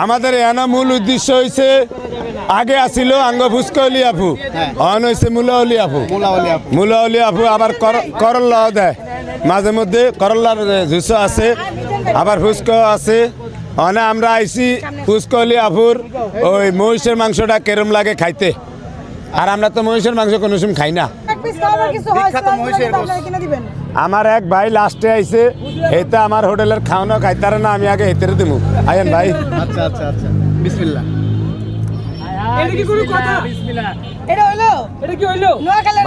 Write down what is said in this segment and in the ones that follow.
আমাদের এনা মূল উদ্দেশ্য হয়েছে আগে আসিল আঙ্গ ফুসকলি আপু অন হয়েছে মুলাউলি আপু মুলাউলি আপু আবার করল্লাও দেয় মাঝে মধ্যে করল্লার জুস আছে আবার ফুসকো আছে অনে আমরা আইসি ফুসকলি আপুর ওই মহিষের মাংসটা কেরম লাগে খাইতে আর আমরা তো মহিষের মাংস কোনো সময় খাই না। আমার এক ভাই লাস্টে আইছে হেতে আমার হোটেলের খাওয়ানো খাইতারে না আমি আগে হেতে দেবো আইন ভাই। আচ্ছা আচ্ছা আচ্ছা বিসমিল্লাহ।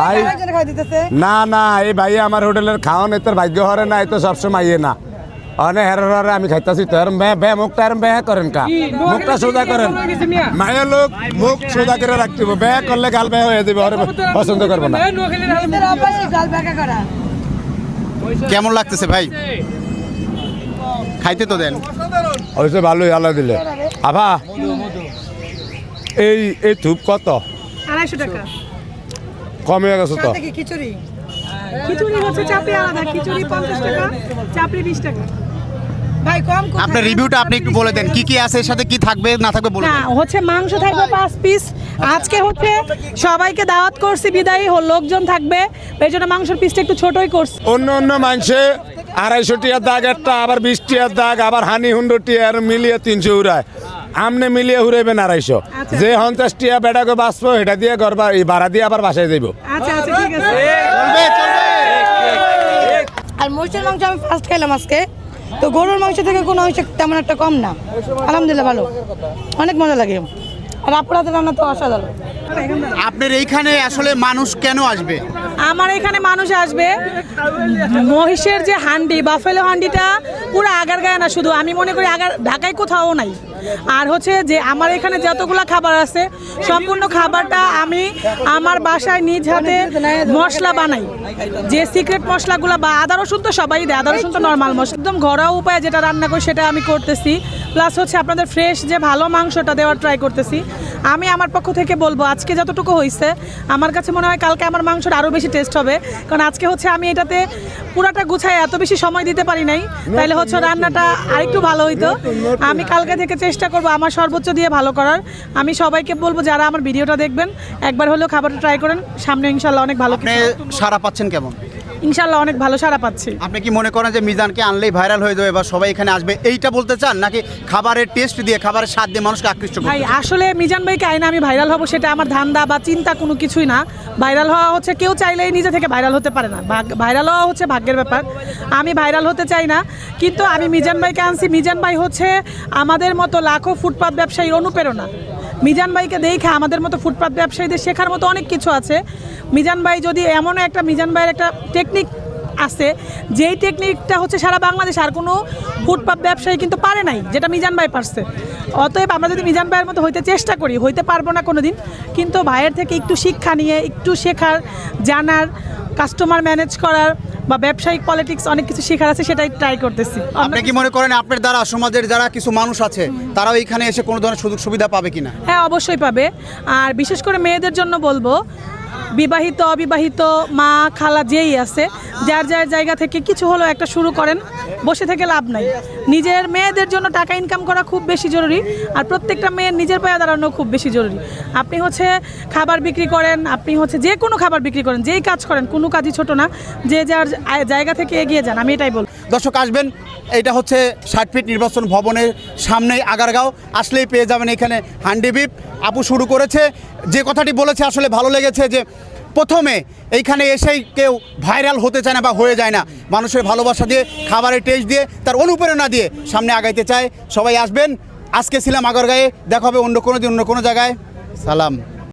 ভাই না না এই ভাই আমার হোটেলের খাওয়ান এত ভাগ্য হরে না এত সবসময় ইয়ে না অনে হেরে আমি খাইতাছি তো মুখটা করেন কা মুখটা সোজা করেন মায়ের লোক মুখ সোজা করে রাখতে ব্যয় করলে গাল ব্যয় হয়ে যাবে ওরে পছন্দ করবো না। কেমন লাগতেছে ভাই খাইতে তো দেন হয়েছে ভালোই আল্লাহ দিলে আভা এই এই ধূপ কত 250 টাকা কমে গেছে তো খিচুড়ি খিচুড়ি হচ্ছে চাপড়ি আলাদা খিচুড়ি 50 টাকা চাপড়ি 20 টাকা ভাই কম কোথায় আপনার রিভিউটা আপনি একটু বলে দেন কি কি আছে এর সাথে কি থাকবে না থাকবে বলে না হচ্ছে মাংস থাকবে 5 পিস আজকে হচ্ছে সবাইকে দাওয়াত করছি বিদায়ী লোকজন থাকবে এই জন্য মাংসের পিসটা একটু ছোটই করছি। অন্য অন্য মানুষে 250 টিয়ার দাগ একটা আবার 20 টিয়ার দাগ আবার হানি 100 টিয়ার মিলিয়ে 300 উড়ায় আমনে মিলিয়ে উড়াইবেন 250 যে 50 টিয়া বেটাকে বাঁচবো এটা দিয়ে ঘর ভাড়া দিয়ে আবার বাসায় যাইব। আচ্ছা আচ্ছা ঠিক আছে আর মোষের মাংস আমি ফার্স্ট খাইলাম আজকে তো গরুর মাংস থেকে কোনো অংশ তেমন একটা কম না আলহামদুলিল্লাহ ভালো অনেক মজা লাগে আর আপনাদের রান্না তো অসাধারণ। আপনার এইখানে আসলে মানুষ কেন আসবে? আমার এখানে মানুষ আসবে মহিষের যে হান্ডি বাফেলো হান্ডিটা পুরো আগারগাঁয়ে না শুধু আমি মনে করি ঢাকায় কোথাও নাই আর হচ্ছে যে আমার এখানে যতগুলো খাবার আছে সম্পূর্ণ খাবারটা আমি আমার বাসায় নিজ হাতে মশলা বানাই যে সিক্রেট মশলাগুলো বা আদা রসুন তো সবাই দেয় আদা রসুন তো নর্মাল মশলা একদম ঘরোয়া উপায়ে যেটা রান্না করি সেটা আমি করতেছি প্লাস হচ্ছে আপনাদের ফ্রেশ যে ভালো মাংসটা দেওয়ার ট্রাই করতেছি। আমি আমার পক্ষ থেকে বলবো আজকে যতটুকু হয়েছে আমার কাছে মনে হয় কালকে আমার মাংসটা আরও বেশি টেস্ট হবে কারণ আজকে হচ্ছে আমি এটাতে পুরাটা গুছায় এত বেশি সময় দিতে পারি নাই তাইলে হচ্ছে রান্নাটা আরেকটু ভালো হইতো। আমি কালকে থেকে চেষ্টা করবো আমার সর্বোচ্চ দিয়ে ভালো করার। আমি সবাইকে বলবো যারা আমার ভিডিওটা দেখবেন একবার হলেও খাবারটা ট্রাই করেন সামনে ইনশাল্লাহ অনেক ভালো সারা পাচ্ছেন কেমন? ইনশাল্লাহ অনেক ভালো সারা পাচ্ছি। আপনি কি মনে করেন যে মিজানকে আনলেই ভাইরাল হয়ে যাবে বা সবাই এখানে আসবে এইটা বলতে চান নাকি খাবারের টেস্ট দিয়ে খাবারের স্বাদ দিয়ে মানুষকে আকৃষ্ট করবে? ভাই আসলে মিজান ভাইকে আইনা আমি ভাইরাল হব সেটা আমার ধান্দা বা চিন্তা কোনো কিছুই না। ভাইরাল হওয়া হচ্ছে কেউ চাইলেই নিজে থেকে ভাইরাল হতে পারে না ভাইরাল হওয়া হচ্ছে ভাগ্যের ব্যাপার। আমি ভাইরাল হতে চাই না কিন্তু আমি মিজান ভাইকে আনছি মিজান ভাই হচ্ছে আমাদের মতো লাখো ফুটপাত ব্যবসায়ীর অনুপ্রেরণা। মিজান ভাইকে দেখে আমাদের মতো ফুটপাত ব্যবসায়ীদের শেখার মতো অনেক কিছু আছে। মিজান ভাই যদি এমন একটা মিজান ভাইয়ের একটা টেকনিক আছে যেই টেকনিকটা হচ্ছে সারা বাংলাদেশ আর কোনো ফুটপাত ব্যবসায়ী কিন্তু পারে নাই যেটা মিজান ভাই পারছে। অতএব আমরা যদি মিজান ভাইয়ের মতো হইতে চেষ্টা করি হইতে পারবো না কোনো দিন কিন্তু ভাইয়ের থেকে একটু শিক্ষা নিয়ে একটু শেখার জানার কাস্টমার ম্যানেজ করার বা ব্যবসায়িক পলিটিক্স অনেক কিছু শেখার আছে সেটাই ট্রাই করতেছি। আপনি কি মনে করেন আপনার দ্বারা সমাজের যারা কিছু মানুষ আছে তারাও এখানে এসে কোনো ধরনের সুযোগ সুবিধা পাবে কিনা? হ্যাঁ অবশ্যই পাবে আর বিশেষ করে মেয়েদের জন্য বলবো বিবাহিত অবিবাহিত মা খালা যেই আছে যার যার জায়গা থেকে কিছু হলো একটা শুরু করেন বসে থেকে লাভ নাই। নিজের মেয়েদের জন্য টাকা ইনকাম করা খুব বেশি জরুরি আর প্রত্যেকটা মেয়ের নিজের পায়ে দাঁড়ানো খুব বেশি জরুরি। আপনি হচ্ছে খাবার বিক্রি করেন আপনি হচ্ছে যে কোনো খাবার বিক্রি করেন যেই কাজ করেন কোনো কাজই ছোট না যে যার জায়গা থেকে এগিয়ে যান আমি এটাই বলবো। দর্শক আসবেন এটা হচ্ছে 60 ফিট নির্বাচন ভবনের সামনেই আগারগাঁও আসলেই পেয়ে যাবেন এখানে হান্ডি বিপ আপু শুরু করেছে। যে কথাটি বলেছে আসলে ভালো লেগেছে যে প্রথমে এইখানে এসেই কেউ ভাইরাল হতে চায় না বা হয়ে যায় না মানুষের ভালোবাসা দিয়ে খাবারের টেস্ট দিয়ে তার অনুপ্রেরণা দিয়ে সামনে আগাইতে চায়। সবাই আসবেন। আজকে ছিলাম আগারগাঁয়ে দেখা হবে অন্য কোনো দিন অন্য কোনো জায়গায়। সালাম।